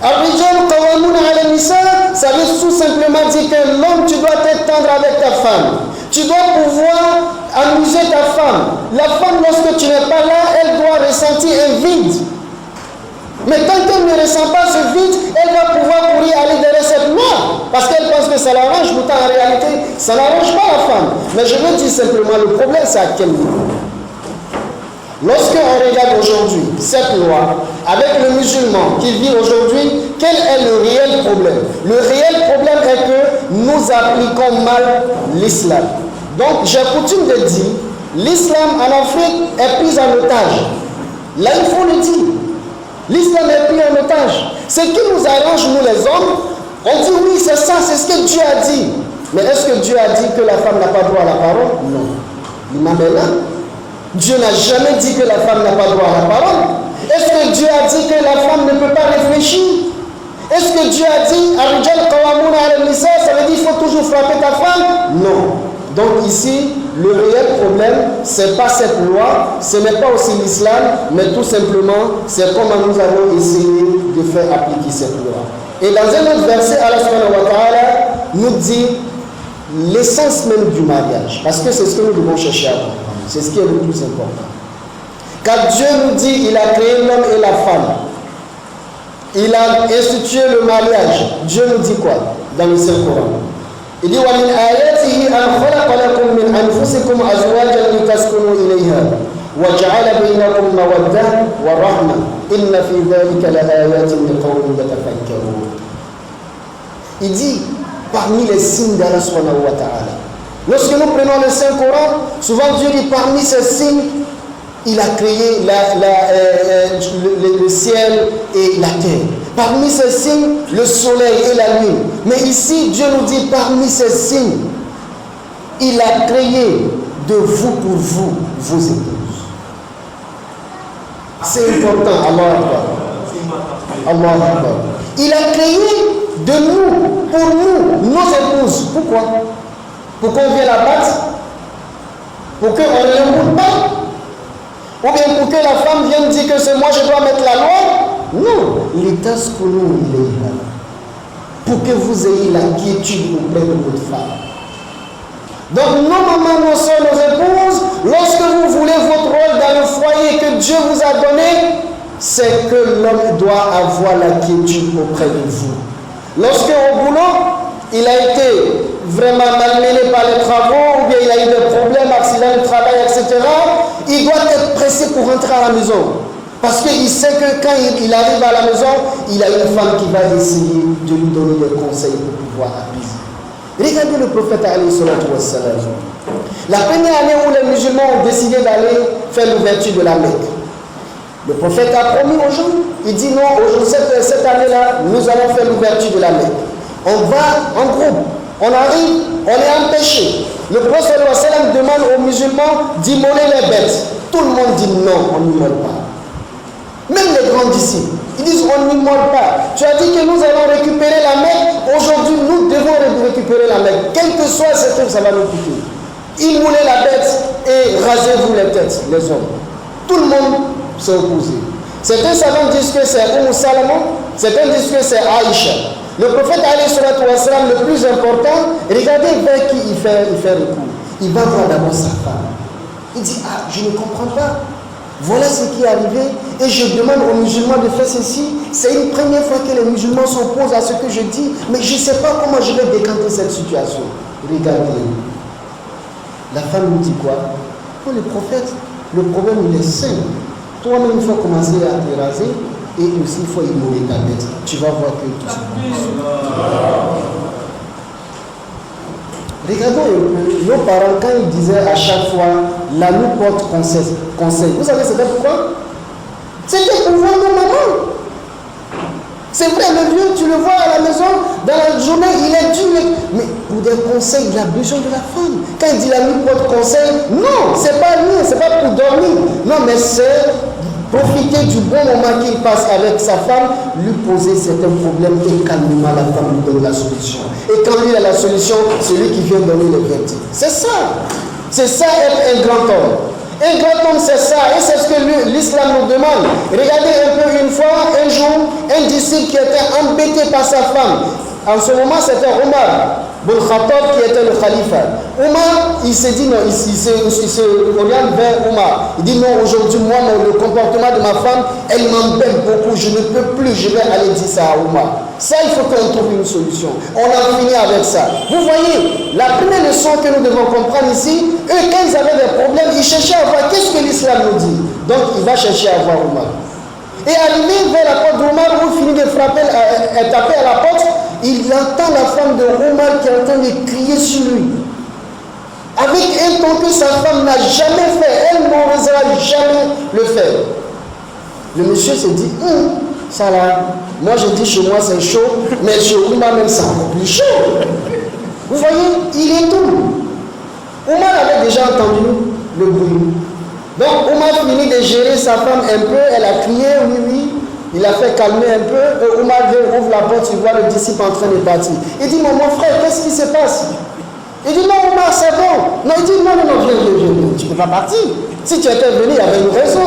Ar-Rijal Qawwamuna 'ala an-Nisa, ça veut tout simplement dire que l'homme, tu dois être tendre avec ta femme. Tu dois pouvoir amuser ta femme. La femme, lorsque tu n'es pas là, elle doit ressentir un vide. Mais tant qu'elle ne ressent pas ce vide, elle va pouvoir courir aller derrière cette loi. Parce qu'elle pense que ça l'arrange, pourtant en réalité, ça n'arrange pas la femme. Mais je veux dire simplement, le problème c'est à quel niveau. Lorsqu'on regarde aujourd'hui cette loi, avec le musulman qui vit aujourd'hui, quel est le réel problème? Le réel problème est que nous appliquons mal l'islam. Donc j'ai coutume de dire, l'islam en Afrique est pris en otage. Là il faut le dire. L'islam est pris en otage. Ce qui nous arrange, nous les hommes, on dit oui, c'est ça, c'est ce que Dieu a dit. Mais est-ce que Dieu a dit que la femme n'a pas droit à la parole? Non. L'imam est là. Dieu n'a jamais dit que la femme n'a pas droit à la parole. Est-ce que Dieu a dit que la femme ne peut pas réfléchir? Est-ce que Dieu a dit Ar-Rijal Qawwamuna 'ala an-Nisa, ça veut dire qu'il faut toujours frapper ta femme? Non. Donc ici, le réel problème, ce n'est pas cette loi, ce n'est pas aussi l'islam, mais tout simplement, c'est comment nous avons essayé de faire appliquer cette loi. Et dans un autre verset, Allah subhanahu wa ta'ala nous dit l'essence même du mariage, parce que c'est ce que nous devons chercher à comprendre, c'est ce qui est le plus important. Quand Dieu nous dit, il a créé l'homme et la femme, il a institué le mariage, Dieu nous dit quoi dans le Saint-Coran? Il dit وَمِنْ آيَاتِهِ أَنْ خَلَقَ لَكُم مِّنْ أَنفُسِكُمْ أَزْوَاجًا لِتَسْكُنُوا إِلَيْهَا وَجَعَلَ بَيْنَكُم مَّوَدَّةً وَرَحْمَةً إِنَّ فِي ذَلِكَ لَآيَاتٍ لِقَوْمٍ يَتَفَكَّرُونَ. Il dit parmi les signes d'Allah subhanahu wa ta'ala, Lorsque nous prenons le Saint-Coran, souvent Dieu dit parmi ces signes, il a créé le ciel et la terre. Parmi ces signes, le soleil et la lune. Mais ici, Dieu nous dit parmi ces signes, il a créé de vous pour vous, vos épouses. C'est important. Allah Akbar. Allah Akbar. Il a créé de nous, pour nous, nos épouses. Pourquoi? Pour qu'on vienne la battre? Pour qu'on ne l'écoute pas? Ou bien pour que la femme vienne dire que c'est moi, je dois mettre la loi? Non. L'état scolaire, il est là. Pour que vous ayez la quiétude auprès de votre femme. Donc, nos mamans, nos soeurs, nos épouses, lorsque vous voulez votre rôle dans le foyer que Dieu vous a donné, c'est que l'homme doit avoir la quiétude auprès de vous. Lorsque au boulot, il a été vraiment malmené par les travaux, ou bien il a eu des problèmes, accidents de travail, etc., il doit être pressé pour rentrer à la maison. Parce qu'il sait que quand il arrive à la maison, il a une femme qui va essayer de lui donner des conseils pour pouvoir apaiser. Regardez le prophète alayhi salatu wassalam. La première année où les musulmans ont décidé d'aller faire l'ouverture de la Mecque, le prophète a promis aux gens, il dit non, cette année-là, nous allons faire l'ouverture de la Mecque. On va en groupe, on arrive, on est empêché. Le prophète sallam demande aux musulmans d'immoler les bêtes. Tout le monde dit non, on n'immole pas. Même les grands disciples, ils disent on n'immole pas. Tu as dit que nous allons récupérer la Mecque. Aujourd'hui, nous devons récupérer la Mecque. Quel que soit ce que ça va nous coûter. Immolez la bête et rasez-vous les têtes, les hommes. Tout le monde s'est opposé. Certains savants disent que c'est Salomon, certains disent que c'est Aïcha. Le prophète alayhi salatu wassalam, le plus important, regardez vers qui il fait recours. Il va voir d'abord sa femme. Il dit, je ne comprends pas. Voilà ce qui est arrivé et je demande aux musulmans de faire ceci. C'est une première fois que les musulmans s'opposent à ce que je dis, mais je ne sais pas comment je vais décanter cette situation. Regardez. La femme nous dit quoi? Oh, le prophète, le problème il est simple. Toi-même, il faut commencer à te raser et aussi il faut immoler ta bête. Tu vas voir que tout ça. Regardons nos parents quand ils disaient à chaque fois la nous porte conseil. Vous savez c'était pourquoi? C'était pour voir nos mamans. C'est vrai, le vieux, tu le vois à la maison, dans la journée, il est dur. Mais pour des conseils, il a besoin de la femme. Quand il dit la nuit porte conseil, non, c'est pas lui, c'est pas pour dormir. Non, mais c'est profiter du bon moment qu'il passe avec sa femme, lui poser certains problèmes et calmement la femme lui donne la solution. Et quand lui a la solution, c'est lui qui vient donner le verdict. C'est ça. C'est ça être un grand homme. Un grand homme, c'est ça, et c'est ce que l'islam nous demande. Regardez un peu une fois, un jour, un disciple qui était embêté par sa femme. En ce moment, c'était Omar bin Khattab qui était le khalifa. Omar, il s'est dit non, il se oriente vers Omar. Il dit non, aujourd'hui, moi, le comportement de ma femme, elle m'embête beaucoup, je ne peux plus, je vais aller dire ça à Omar. Ça, il faut qu'on trouve une solution. On a fini avec ça. Vous voyez, la première leçon que nous devons comprendre ici, eux, quand ils avaient des problèmes, ils cherchaient à voir qu'est-ce que l'islam nous dit. Donc, il va chercher à voir Omar. Et arrivé vers la porte d'Omar, où il finit de frapper, taper à la porte, il entend la femme de Omar qui est en train de crier sur lui. Avec un ton que sa femme n'a jamais fait, elle n'osera jamais le faire. Le monsieur se dit, ça là, moi je dis chez moi c'est chaud, mais chez Omar même c'est encore plus chaud. Vous voyez, il est tout. Omar avait déjà entendu le bruit. Donc Omar finit de gérer sa femme un peu, elle a crié, oui, il a fait calmer un peu, et Omar vient, ouvre la porte, il voit le disciple en train de partir. Il dit, mon frère, qu'est-ce qui se passe? Il dit, non Omar, c'est bon. Non, il dit, non, viens, tu ne peux pas partir. Si tu étais venu, il y avait une raison.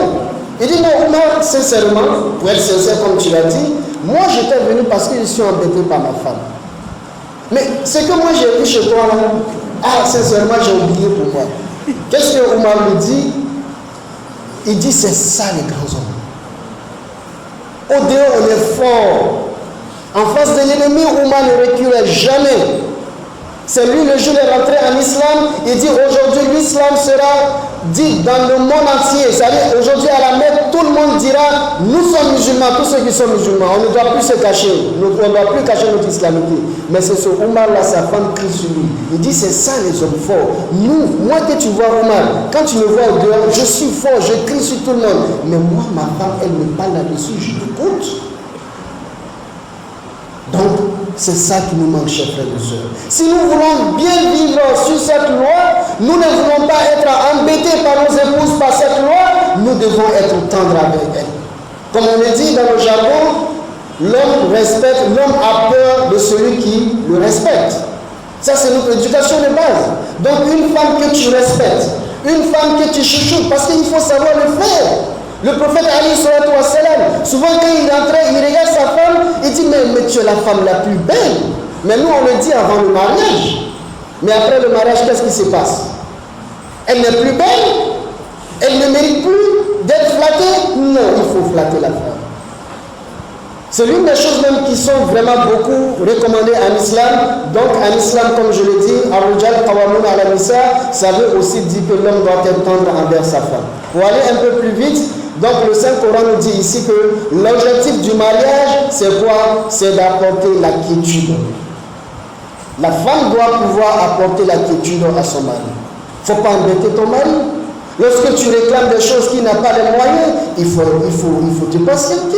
Il dit, non Omar, sincèrement, pour être sincère comme tu l'as dit, moi j'étais venu parce que je suis embêté par ma femme. Mais ce que moi j'ai vu chez toi là, sincèrement j'ai oublié pour moi. Qu'est-ce que Omar me dit? Il dit, c'est ça les grands hommes. Au dehors, on est fort. En face de l'ennemi, Omar ne reculait jamais. C'est lui, le jour est rentré en islam. Il dit, aujourd'hui, l'islam sera dit dans le monde entier. C'est-à-dire, aujourd'hui, à la Mecque, tout le monde dira, nous sommes musulmans, tous ceux qui sont musulmans, on ne doit plus se cacher, on ne doit plus cacher notre islamité. Mais c'est ce Omar-là, sa femme crie sur lui. Il dit, c'est ça les hommes forts. Nous, moi que tu vois Omar, quand tu me vois au dehors, je suis fort, je crie sur tout le monde. Mais moi, ma femme, elle me parle là-dessus, je t'écoute. Donc, c'est ça qui nous manque, chers frères et sœurs. Si nous voulons bien vivre sur cette loi, nous ne voulons pas être embêtés par nos épouses par cette loi, nous devons être tendres avec elles. Comme on le dit dans le jargon, l'homme a peur de celui qui le respecte. Ça, c'est notre éducation de base. Donc, une femme que tu respectes, une femme que tu chouchoutes, parce qu'il faut savoir le faire. Le prophète Ali sallallahu alayhi wa sallam, souvent quand il rentrait, il regarde sa femme, il dit mais tu es la femme la plus belle. Mais nous on le dit avant le mariage. Mais après le mariage, qu'est-ce qui se passe? Elle n'est plus belle? Elle ne mérite plus d'être flattée? Non, il faut flatter la femme. C'est l'une des choses même qui sont vraiment beaucoup recommandées en islam. Donc en islam, comme je l'ai dit, Ar-Rijal Qawamun ala Nisa, ça veut aussi dire que l'homme doit être tendre envers sa femme. Pour aller un peu plus vite, donc le Saint-Coran nous dit ici que l'objectif du mariage, c'est quoi? C'est d'apporter la quiétude. La femme doit pouvoir apporter la quiétude à son mari. Il ne faut pas embêter ton mari. Lorsque tu réclames des choses qui n'ont pas les moyens, il faut te patienter.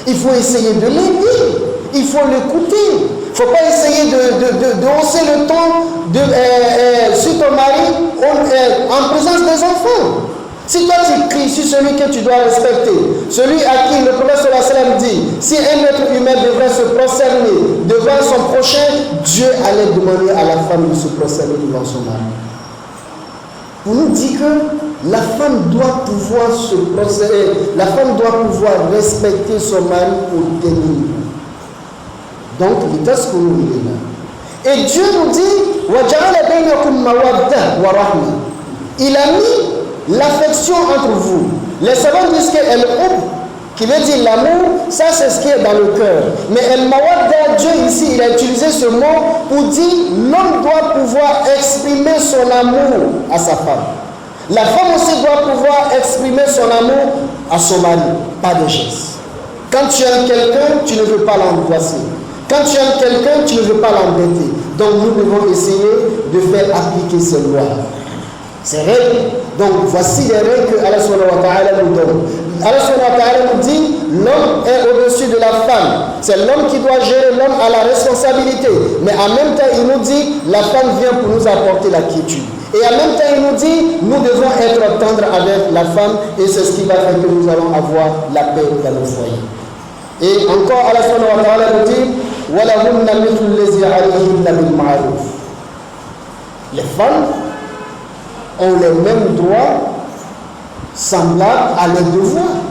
Il faut essayer de l'aider. Il faut l'écouter. Il ne faut pas essayer de hausser le ton sur ton mari en présence des enfants. Si toi tu cries sur celui que tu dois respecter, celui à qui le prophète sallallahu alayhi wa sallam dit, si un être humain devrait se prosterner devant son prochain, Dieu allait demander à la femme de se prosterner devant son mari. On nous dit que la femme doit pouvoir se prosterner, la femme doit pouvoir respecter son mari au dernier niveau. Donc, il est ce que nous est là. Et Dieu nous dit, وَجَعَلَ بَيْنَكُمْ مَوَدَّةً وَرَحْمَةً. Il a mis l'affection entre vous. Les savants disent que el-hub, qui veut dire l'amour, ça c'est ce qui est dans le cœur. Mais el-mawadda, Dieu ici, il a utilisé ce mot pour dire l'homme doit pouvoir exprimer son amour à sa femme. La femme aussi doit pouvoir exprimer son amour à son mari, pas de gestes. Quand tu aimes quelqu'un, tu ne veux pas l'angoisser. Quand tu aimes quelqu'un, tu ne veux pas l'embêter. Donc nous devons essayer de faire appliquer ces lois. Ces règles. Donc voici les règles que Allah subhanahu wa ta'ala nous donne. Allah subhanahu wa ta'ala nous dit, l'homme est au-dessus de la femme. C'est l'homme qui doit gérer, l'homme a la responsabilité. Mais en même temps, il nous dit, la femme vient pour nous apporter la quiétude. Et en même temps, il nous dit, nous devons être tendres avec la femme. Et c'est ce qui va faire que nous allons avoir la paix dans nos foyers. Et encore, Allah subhanahu wa ta'ala nous dit, وَلَهُنَّ مِثْلُ الَّذِي عَلَيْهِنَّ بِالْمَعْرُوفِ. Les femmes ont les mêmes droits semblables à leurs devoirs.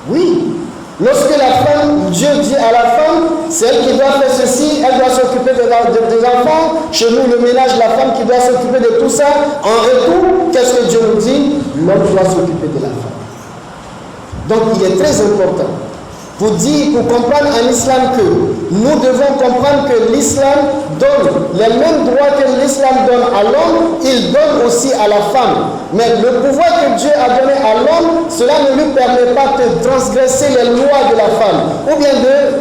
Oui. Lorsque la femme, Dieu dit à la femme, c'est elle qui doit faire ceci, elle doit s'occuper des enfants. Chez nous, le ménage, la femme qui doit s'occuper de tout ça. En retour, qu'est-ce que Dieu nous dit? L'homme doit s'occuper de la femme. Donc, il est très important pour comprendre en islam que nous devons comprendre que l'islam donne les mêmes droits que l'islam donne à l'homme, il donne aussi à la femme. Mais le pouvoir que Dieu a donné à l'homme, cela ne lui permet pas de transgresser les lois de la femme, ou bien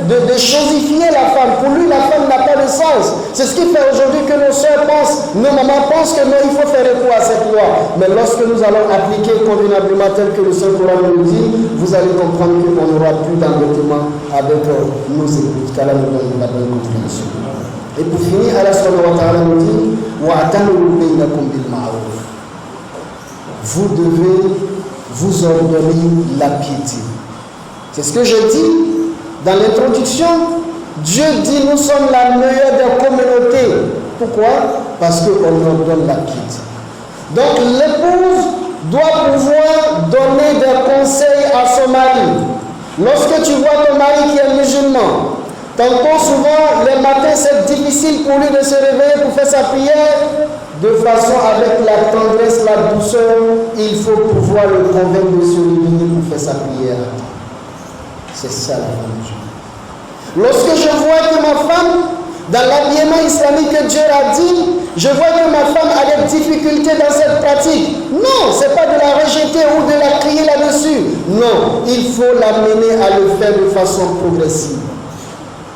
de chosifier la femme. Pour lui, la femme n'a pas de sens. C'est ce qui fait aujourd'hui que nos soeurs pensent, nos mamans pensent que non, il faut faire recours à cette loi. Mais lorsque nous allons appliquer convenablement tel que le Saint-Coran nous dit, vous allez comprendre qu'on n'aura plus d'embêtement avec nos épouses, qu'Allah nous donne la bonne compréhension. Et pour finir, Allah subhanahu wa ta'ala nous dit, وَأَعْتَمِرُوا بَيْنَكُمْ بِالْمَعْرُوفِ. Vous devez vous ordonner la piété. C'est ce que je dis dans l'introduction. Dieu dit nous sommes la meilleure des communautés. Pourquoi? Parce qu'on ordonne la piété. Donc l'épouse doit pouvoir donner des conseils à son mari. Lorsque tu vois ton mari qui est musulman, tantôt souvent les matins c'est difficile pour lui de se réveiller pour faire sa prière, de façon avec la tendresse, la douceur, il faut pouvoir le convaincre de se réveiller pour faire sa prière. C'est ça la religion. Lorsque je vois que ma femme, Dans l'habillement islamique que Dieu a dit, je vois que ma femme a des difficultés dans cette pratique. Non, ce n'est pas de la rejeter ou de la crier là-dessus. Non, il faut l'amener à le faire de façon progressive.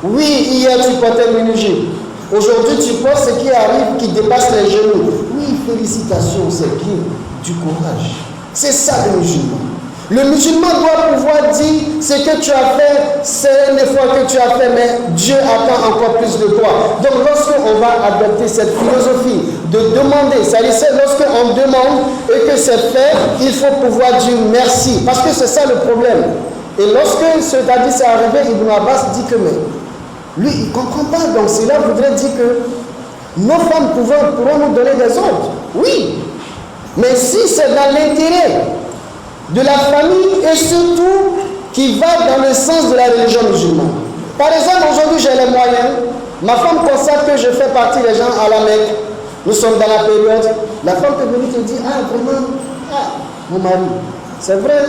Oui, hier tu portais le mini-jupe. Aujourd'hui tu portes ce qui arrive, qui dépasse les genoux. Oui, félicitations, c'est bien, du courage. C'est ça le musulman. Le musulman doit pouvoir dire ce que tu as fait, c'est un effort que tu as fait, mais Dieu attend encore plus de toi. Donc lorsqu'on va adopter cette philosophie de demander, c'est-à-dire lorsqu'on demande et que c'est fait, il faut pouvoir dire merci. Parce que c'est ça le problème. Et lorsque ce hadith est arrivé, Ibn Abbas dit que mais, lui il ne comprend pas. Donc cela voudrait dire que nos femmes pourront nous donner des ordres. Oui. Mais si c'est dans l'intérêt de la famille et surtout qui va dans le sens de la religion musulmane. Par exemple, aujourd'hui j'ai les moyens, ma femme constate que je fais partie des gens à la Mecque, nous sommes dans la période, la femme peut venir te dire, ah vraiment, mon mari, c'est vrai,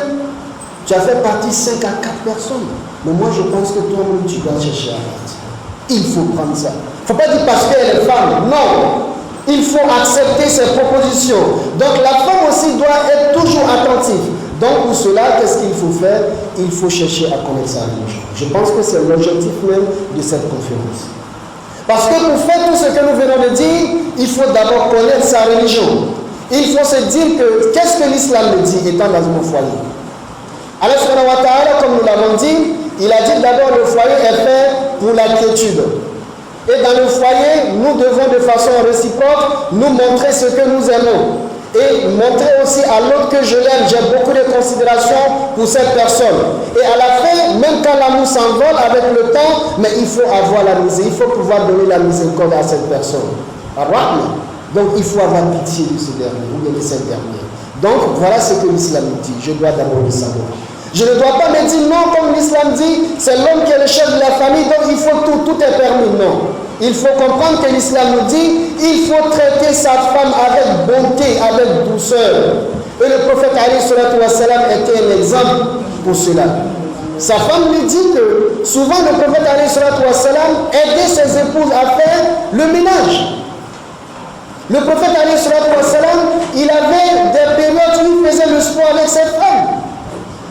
tu as fait partie 5 à 4 personnes, mais moi je pense que toi-même tu dois chercher à partir. Il faut prendre ça. Il ne faut pas dire parce qu'elle est femme, non. Il faut accepter ses propositions. Donc la femme aussi doit être toujours attentive. Donc pour cela, qu'est-ce qu'il faut faire? Il faut chercher à connaître sa religion. Je pense que c'est l'objectif même de cette conférence. Parce que pour faire tout ce que nous venons de dire, il faut d'abord connaître sa religion. Il faut se dire que qu'est-ce que l'islam me dit étant dans mon foyer. Allah subhanahu wa ta'ala, comme nous l'avons dit, il a dit d'abord le foyer est fait pour la quiétude. Et dans le foyer, nous devons de façon réciproque nous montrer ce que nous aimons. Et montrer aussi à l'autre que je l'aime, j'ai beaucoup de considération pour cette personne. Et à la fin, même quand l'amour s'envole avec le temps, mais il faut avoir la miséricorde, il faut pouvoir donner la miséricorde à cette personne. Donc il faut avoir pitié de ce dernier, ou de cette dernière. Donc voilà ce que l'islam dit, je dois d'abord le savoir. Je ne dois pas me dire non, comme l'islam dit, c'est l'homme qui est le chef de la famille, donc il faut tout est permis. Non. Il faut comprendre que l'islam nous dit, il faut traiter sa femme avec bonté, avec douceur. Et le prophète alayhi salatu wa salam était un exemple pour cela. Sa femme lui dit que souvent le prophète alayhi salatu wa salam aidait ses épouses à faire le ménage. Le prophète alayhi salatu wa salam, il avait des périodes où il faisait le sport avec ses femmes.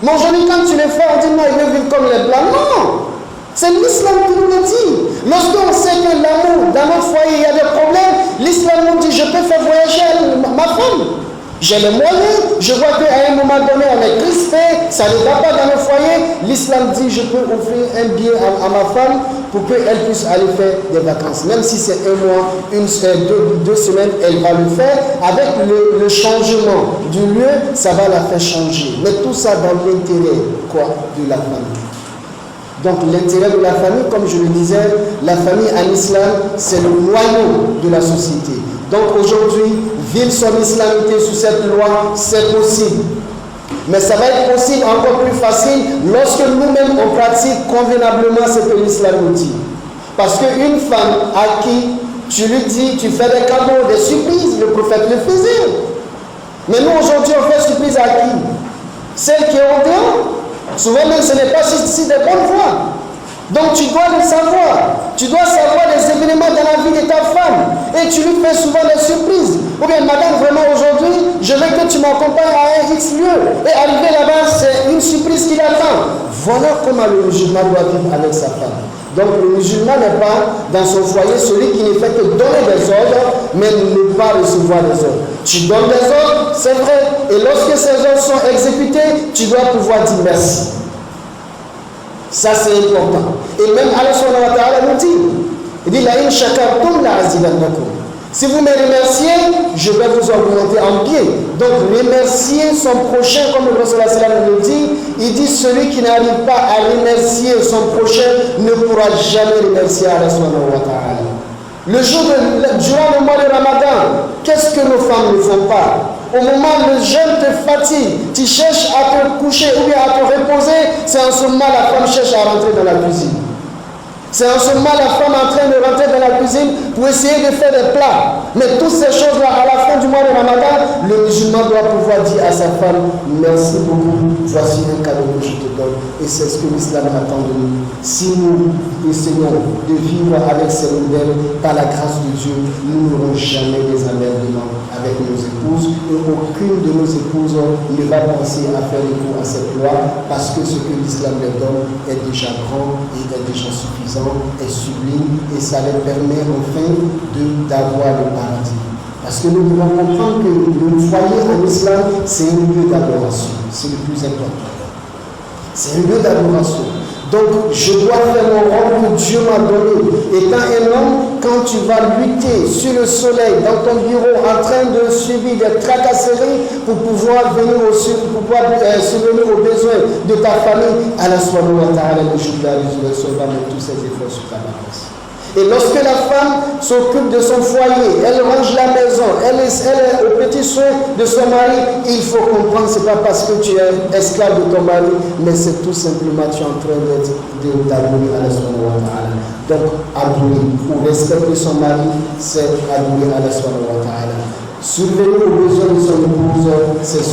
Mais aujourd'hui, quand tu les fais, on dit non, il veut vivre comme les blancs. Non! C'est l'islam qui nous le dit. Lorsqu'on sait que l'amour, dans notre foyer, il y a des problèmes, l'islam nous dit, je peux faire voyager ma femme. J'ai les moyens, je vois qu'à un moment donné, on est crispé, ça ne va pas dans le foyer. L'islam dit, je peux offrir un billet à ma femme pour qu'elle puisse aller faire des vacances. Même si c'est un mois, deux semaines, elle va le faire. Avec le changement du lieu, ça va la faire changer. Mais tout ça dans l'intérêt, de la famille. Donc l'intérêt de la famille, comme je le disais, la famille en islam, c'est le noyau de la société. Donc aujourd'hui, vivre son islamité sous cette loi, c'est possible. Mais ça va être possible encore plus facile lorsque nous-mêmes on pratique convenablement ce que l'islam nous dit. Parce qu'une femme à qui tu lui dis, tu fais des cadeaux, des surprises, le prophète le faisait. Mais nous aujourd'hui on fait surprise à qui? Celle qui est au dehors. Souvent même ce n'est pas si de bonne voie. Donc tu dois le savoir. Tu dois savoir les événements dans la vie de ta femme. Et tu lui fais souvent des surprises. Ou bien madame, vraiment aujourd'hui, je veux que tu m'accompagnes à un X lieu. Et arriver là-bas, c'est une surprise qui l'attend. Voilà comment le musulman doit vivre avec sa femme. Donc le musulman n'est pas dans son foyer celui qui ne fait que donner des ordres, mais ne pas recevoir des ordres. Tu donnes des ordres, c'est vrai. Et lorsque ces ordres sont exécutés, tu dois pouvoir dire merci. Ça c'est important. Et même Allah subhanahu wa ta'ala nous dit, il dit la in shakartum la azidannakum. Si vous me remerciez, je vais vous augmenter en bien. Donc remercier son prochain, comme le Prophète nous dit, il dit celui qui n'arrive pas à remercier son prochain ne pourra jamais remercier Allah subhanahu wa ta'ala. Durant le mois de Ramadan, qu'est-ce que nos femmes ne font pas? Au moment où le jeûne te fatigue, tu cherches à te coucher ou bien à te reposer, c'est en ce moment la femme cherche à rentrer dans la cuisine. C'est en ce moment la femme en train de rentrer dans la cuisine pour essayer de faire des plats. Mais toutes ces choses-là, à la fin du mois de Ramadan, le musulman doit pouvoir dire à sa femme, merci beaucoup, voici un cadeau que je te donne. Et c'est ce que l'islam attend de nous. Si nous essayons de vivre avec ces modèles, par la grâce de Dieu, nous n'aurons jamais des emmerdements avec nos épouses. Et aucune de nos épouses ne va penser à faire recours à cette loi, parce que ce que l'islam leur donne est déjà grand et est déjà suffisant, est sublime, et ça leur permet enfin d'avoir le paradis. Parce que nous devons comprendre que le foyer en islam, c'est un lieu d'adoration. C'est le plus important. C'est un lieu d'adoration. Donc, je dois faire mon rôle que Dieu m'a donné. Et quand un homme, quand tu vas lutter sur le soleil, dans ton bureau, en train de subir des tracasseries pour pouvoir venir subvenir aux besoins de ta famille, Allah subhanahu wa ta'ala, le jour de la résurrection, va mettre tous ses efforts sur ta balance. Et lorsque la femme s'occupe de son foyer, elle range la maison, elle est au petit soin de son mari, il faut comprendre, ce n'est pas parce que tu es esclave de ton mari, mais c'est tout simplement tu es en train d'adorer Allah subhanahu wa ta'ala. Donc, adorer ou respecter son mari, c'est adorer Allah subhanahu wa ta'ala. Subvenir aux besoins de son épouse, c'est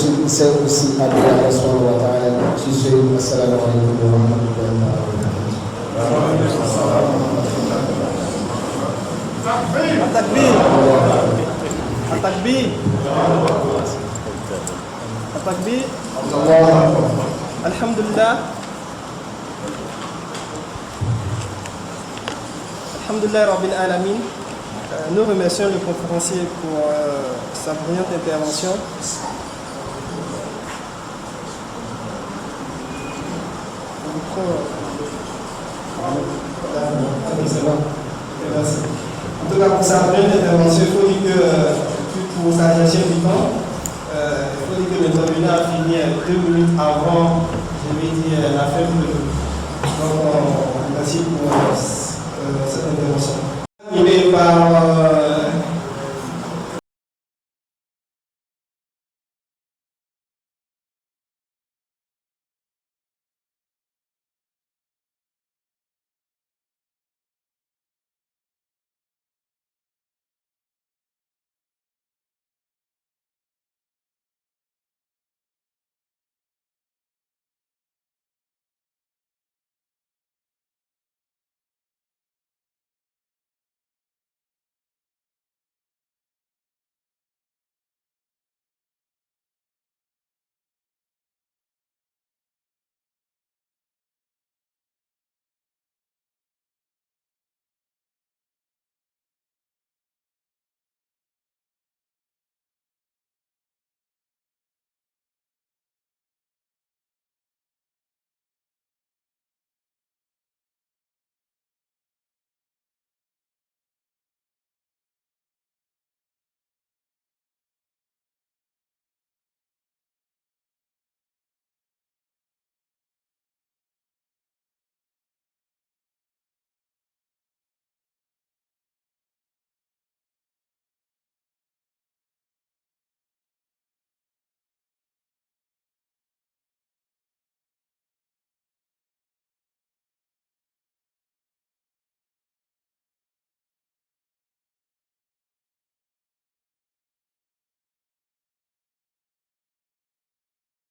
aussi adorer Allah subhanahu wa ta'ala. Sur ce, assalamu alaikum wa rahmatullahi wa barakatuh. التكبير التكبير التكبير الحمد لله الحمد لله رب العالمين. Nous remercions le conférencier pour sa brillante intervention. En tout cas, pour sa brillante intervention, il faut dire que pour sa gestion du temps, il faut dire que l'intervenant a fini 2 minutes avant, je vais dire, la fin du jour. Donc, merci pour cette intervention. Il est par